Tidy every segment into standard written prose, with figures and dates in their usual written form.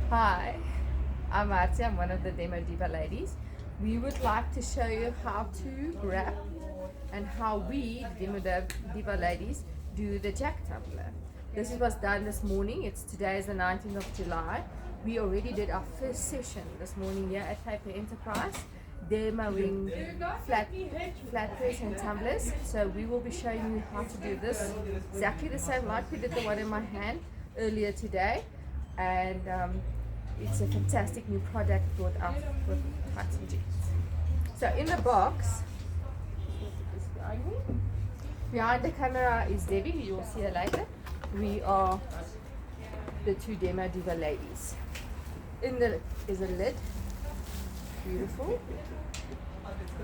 Hi, I'm Arti. I'm one of the Demo Diva ladies. We would like to show you how to wrap and how we, the Demo Diva ladies, do the Jack Tumbler. This was done this morning. Today is the 19th of July. We already did our first session this morning here at Paper Enterprise, demoing flat press and tumblers. So we will be showing you how to do this exactly the same like we did the one in my hand earlier today. And it's a fantastic new product brought out with heights and jeans. So in the box, behind the camera is Debbie, who you'll see her later. We are the two Demo Diva ladies. In the is a lid, beautiful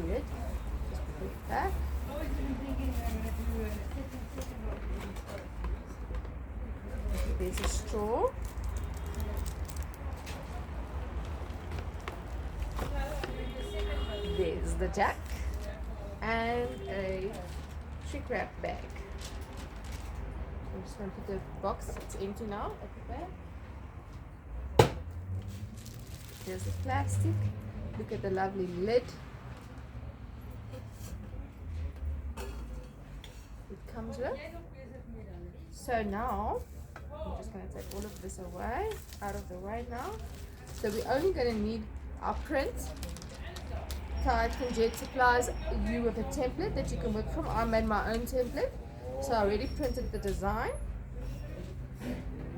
lid. Just put it back. There's a straw. There's the jack and a shrink wrap bag. I'm just going to put the box, it's empty now, at the back. There's the plastic. Look at the lovely lid. It comes with. So now, I'm just going to take all of this away, out of the way now. So we're only going to need our print. Type and Jet supplies you with a template that you can work from. I made my own template, so I already printed the design,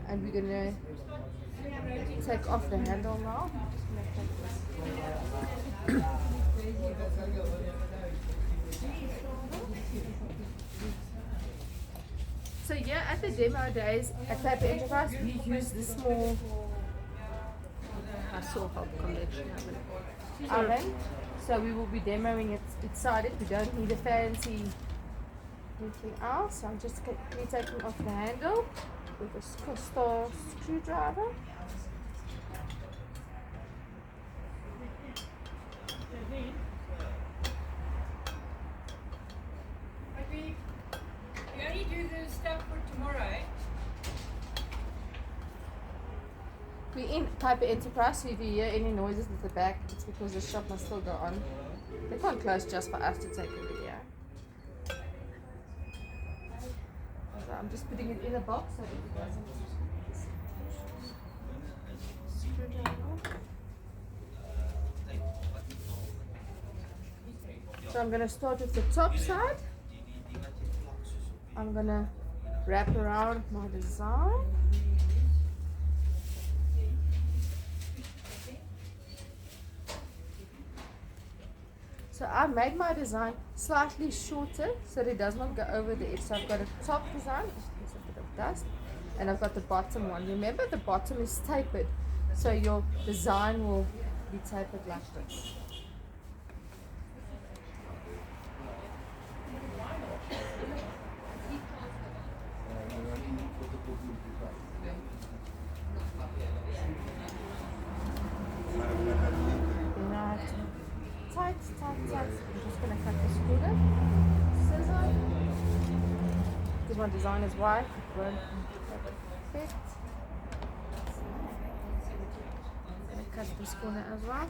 and we're gonna take off the handle now. So yeah, at the demo days at Paper Enterprise, we use the small collection oven. So we will be demoing it inside. We don't need a fancy anything else. So I'm just quickly taking off the handle with a crystal screwdriver. You only do the stuff for tomorrow. We're in Paper Enterprise, so if you hear any noises at the back, it's because the shop must still go on. They can't close just for us to take a video. So I'm just putting it in a box so it doesn't screwdriver. So I'm going to start with the top side. I'm going to wrap around my design. So I made my design slightly shorter so that it does not go over the edge. So I've got a top design, there's a bit of dust, and I've got the bottom one. Remember, the bottom is tapered, so your design will be tapered like this. Tight. I'm just going to cut the screw there. Scissor. Because my design is wide, it won't fit. I'm going to cut this corner as well.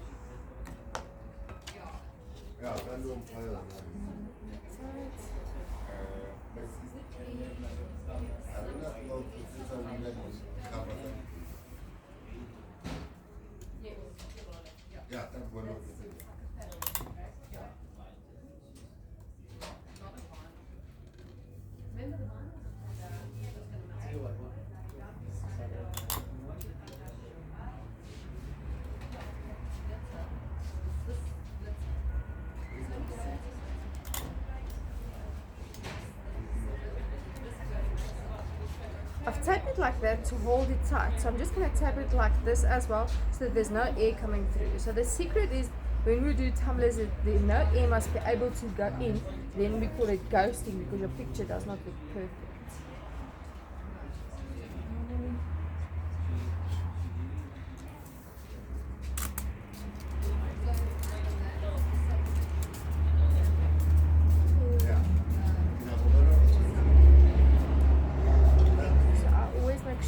I've taped it like that to hold it tight, so I'm just going to tape it like this as well so that there's no air coming through. So the secret is when we do tumblers, no air must be able to go in. Then we call it ghosting because your picture does not look perfect.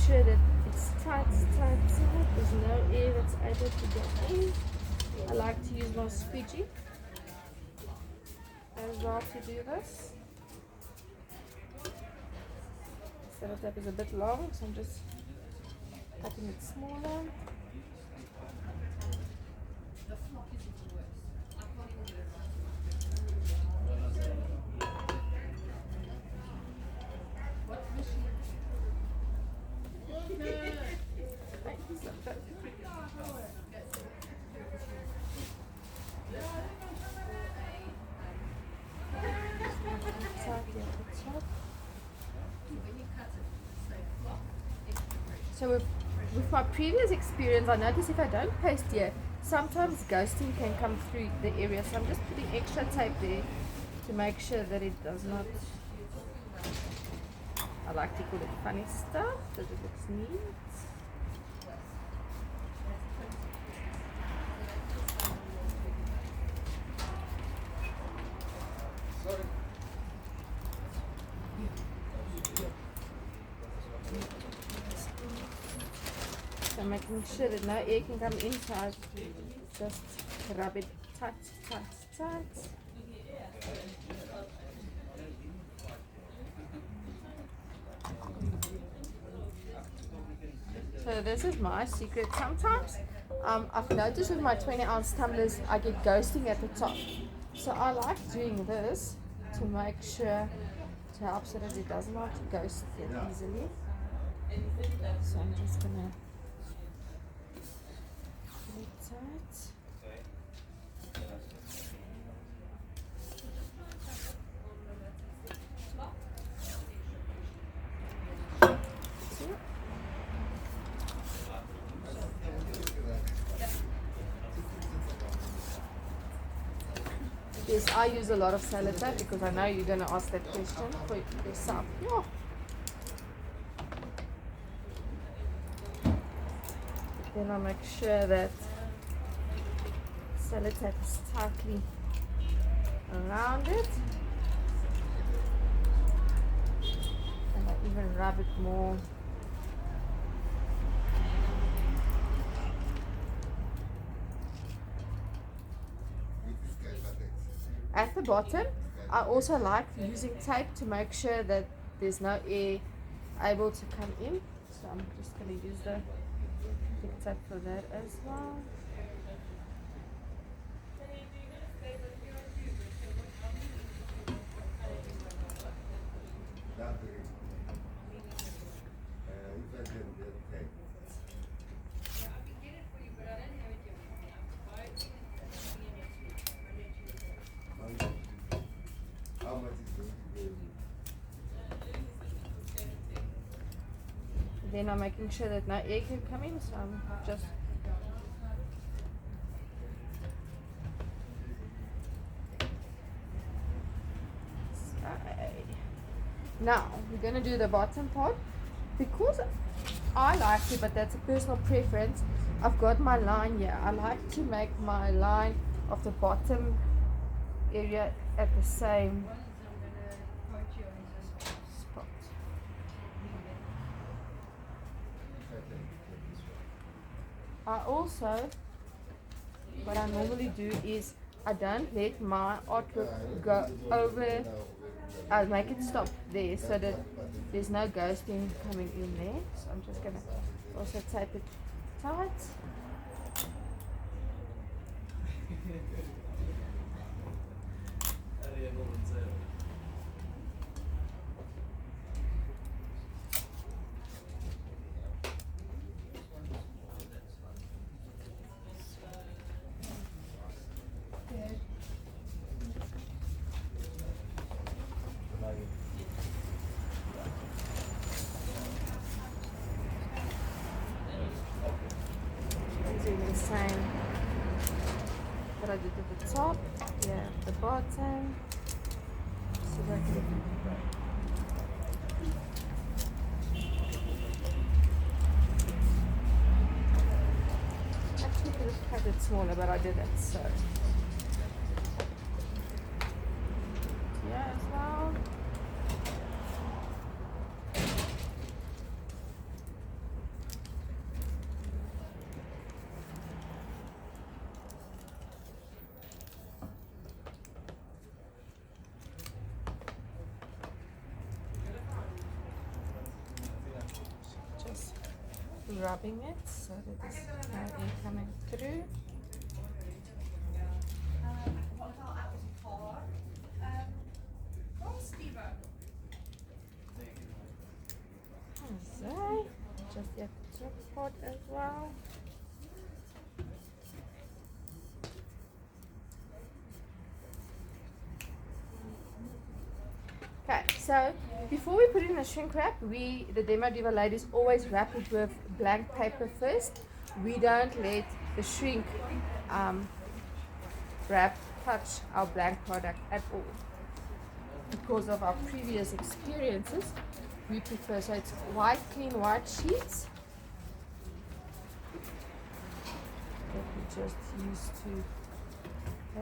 sure that it's tight, there's no that's able to get in. I like to use my squeegee as well to do this. Sellotape is a bit long, so I'm just cutting it smaller. So with my previous experience, I noticed if I don't paste here, sometimes ghosting can come through the area. So I'm just putting extra tape there to make sure that it does not, I like to call it funny stuff, that it looks neat. So making sure that no air can come inside, just rub it tight, tight, tight. So this is my secret. Sometimes I've noticed with my 20-ounce tumblers I get ghosting at the top. So I like doing this to make sure, to help so that it does not ghost get easily. So I'm just gonna pull it tight. Yes, I use a lot of sellotape because I know you're going to ask that question for yourself. Yeah. Then I make sure that sellotape is tightly around it. And I even rub it more. At the bottom, I also like using tape to make sure that there's no air able to come in. So I'm just going to use the big tape for that as well. Then I'm making sure that no air can come in, so I'm just now we're going to do the bottom part. Because I like it, but that's a personal preference, I've got my line here. I like to make my line of the bottom area at the same spot. I also, what I normally do is I don't let my artwork go over. I'll make it stop there so that there's no ghosting coming in there. So I'm just going to also tape it tight. The same that I did at the top, yeah, at the bottom. So that actually could have cut it smaller, but I didn't, so yeah, as well. rubbing it so that there's no air coming through. So, just the top part as well. Okay, so before we put it in a shrink wrap, the Demo Diva ladies always wrap it with blank paper first. We don't let the shrink wrap touch our blank product at all. Because of our previous experiences, we prefer, so it's white, clean white sheets that we just use to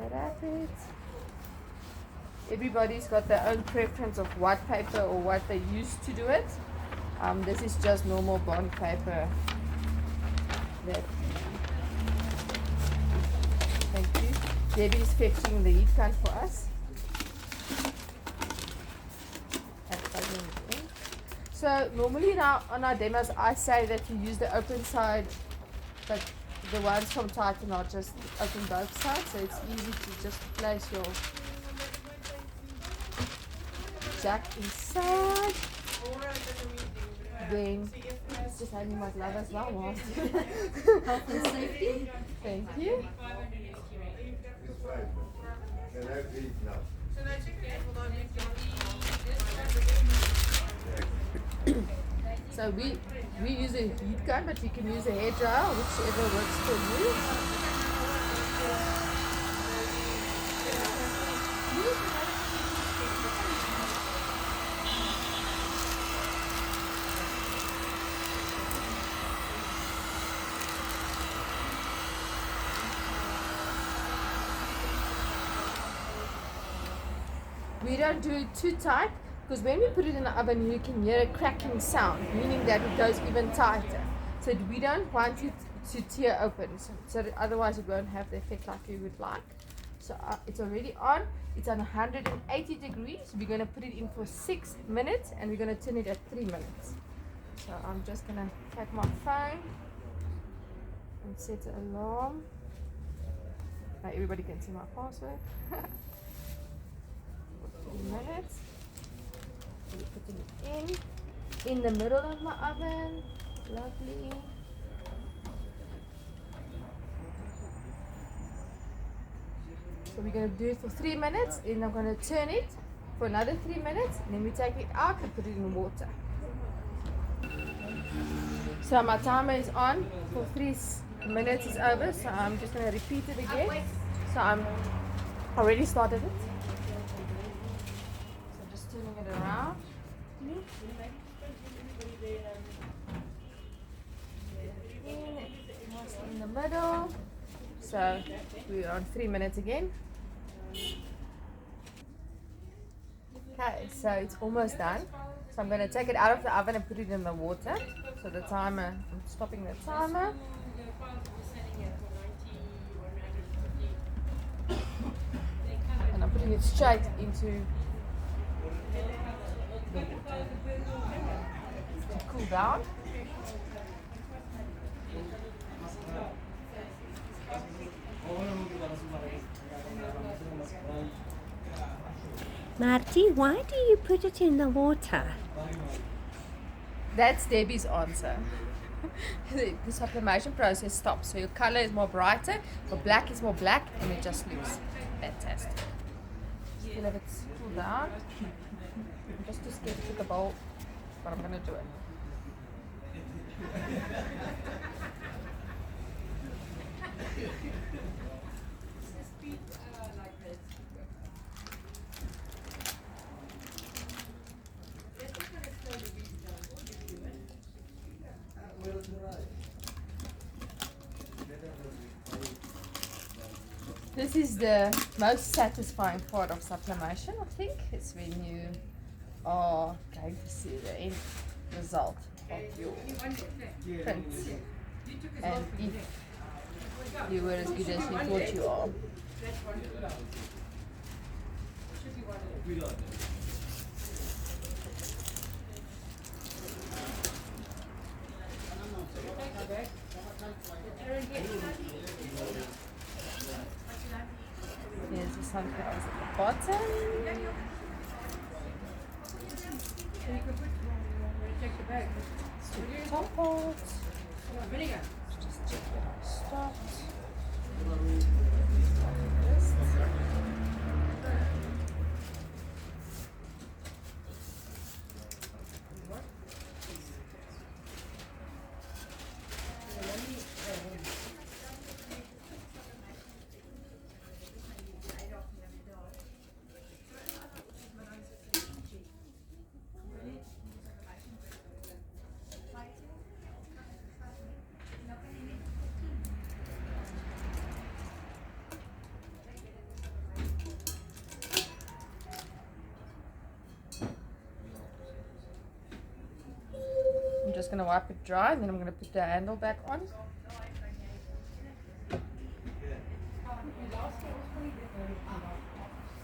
wrap it. Everybody's got their own preference of what paper or what they used to do it. This is just normal bond paper. Thank you. Debbie's fetching the heat gun for us. So normally now on our demos, I say that you use the open side, but the ones from Titan are just open both sides, so it's easy to just place your jack inside. Then just having my glove as well. Health and safety. Thank you. So we use a heat gun, but you can use a hair dryer, whichever works for you. We don't do it too tight, because when we put it in the oven, you can hear a cracking sound, meaning that it goes even tighter. So we don't want it to tear open, so that otherwise it won't have the effect like you would like. So it's already on. It's on 180 degrees. We're going to put it in for 6 minutes, and we're going to turn it at 3 minutes. So I'm just going to take my phone and set an alarm. Now everybody can see my password. 3 minutes. We're putting it in the middle of my oven. Lovely. So we're going to do it for 3 minutes, and I'm going to turn it for another 3 minutes, and then we take it out and put it in water. So my timer is on for 3 minutes is over, so I'm just going to repeat it again. So I'm already started it. So just turning it around. In the middle. So we're on 3 minutes again. Okay, so it's almost done. So I'm going to take it out of the oven and put it in the water. So the timer, I'm stopping the timer. And I'm putting it straight into the water to cool down. Marty, why do you put it in the water? That's Debbie's answer. The sublimation process stops, so your color is more brighter, your black is more black, and it just looks fantastic. Still let it cool down. I'm just too scared to put the bowl, but I'm gonna do it. This is the most satisfying part of sublimation, I think. It's when you are going to see the end result of your print. And if you were as good as you thought you are. Here's the sunflowers at the bottom. Sweet top part. Just check that I stopped. I'm just going to wipe it dry and then I'm going to put the handle back on.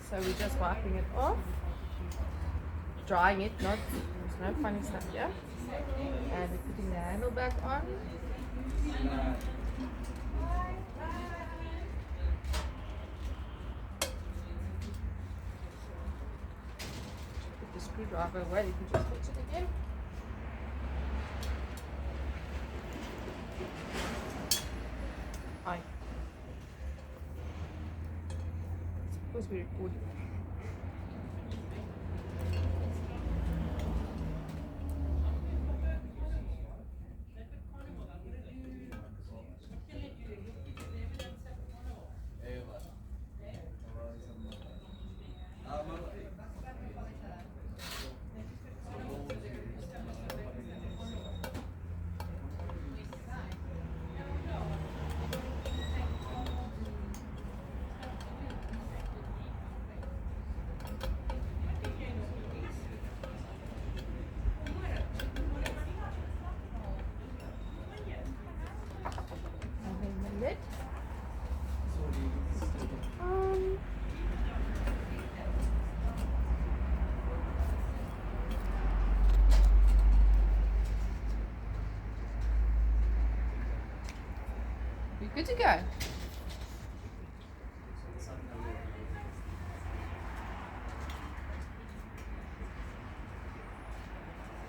So we're just wiping it off, drying it, there's no funny stuff here. And we're putting the handle back on. Put the screwdriver away, you can just fix it again. Hi. Supposed to be recording. Lid. We're good to go.